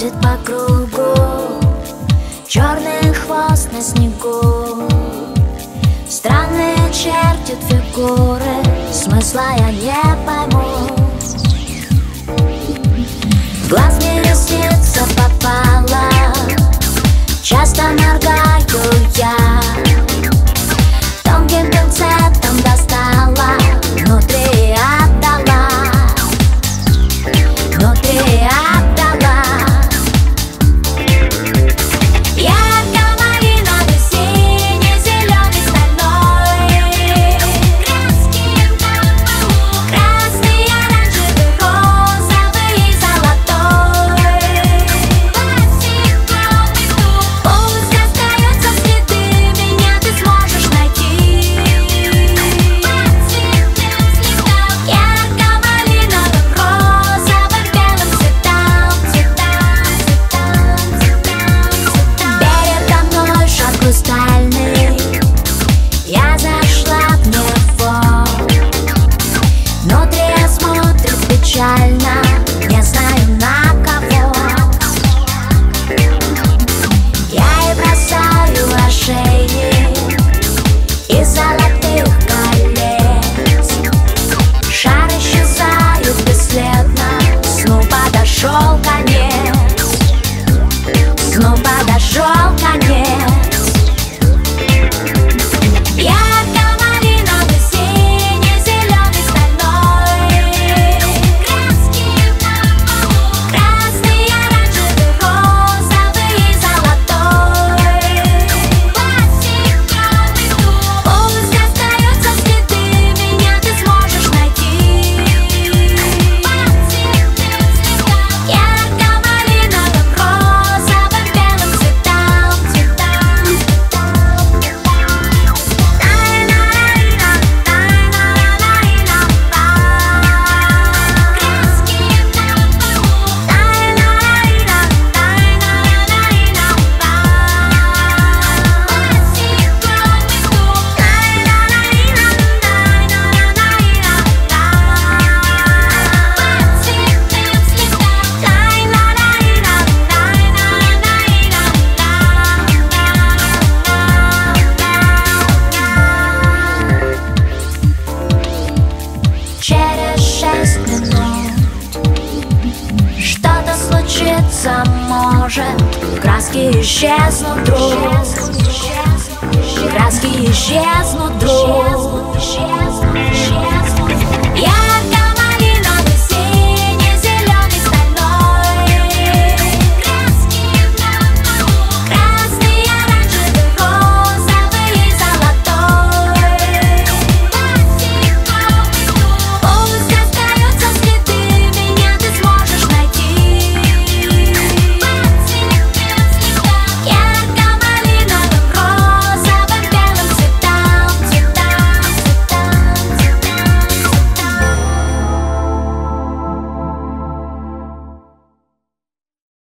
ходит по кругу, черный хвост на снегу. Странные чертят фигуры, смысла я не пойму. В глаз мне ресница попала, часто моргаю я. Тонким пинцетом достала, внутри отдала, внутри отдала. Ярко-малиновый, синий-зеленый, стальной, красный, оранжевый, розовый и золотой. Пусть остаются следы, меня ты сможешь найти. Ярко-малиновым, розовым, белым цветам, цветам, цветам, цветам. Передо мной шар хрустальный, я зашла в него. Внутри я смотрит печально, не знаю на кого. Я и бросаю ошейник из золотых колец. Шар исчезает бесследно, сну подошел конец, сну подошел конец. Ярко-малиновый, синий-зеленый, стальной, красный, оранжевый, розовый и золотой. Пусть остаются следы, меня ты сможешь найти. Ярко-малиновым, розовым, белым цветам, цветам, через 6 минут что-то случится может. Краски исчезнут вдруг, краски исчезнут вдруг.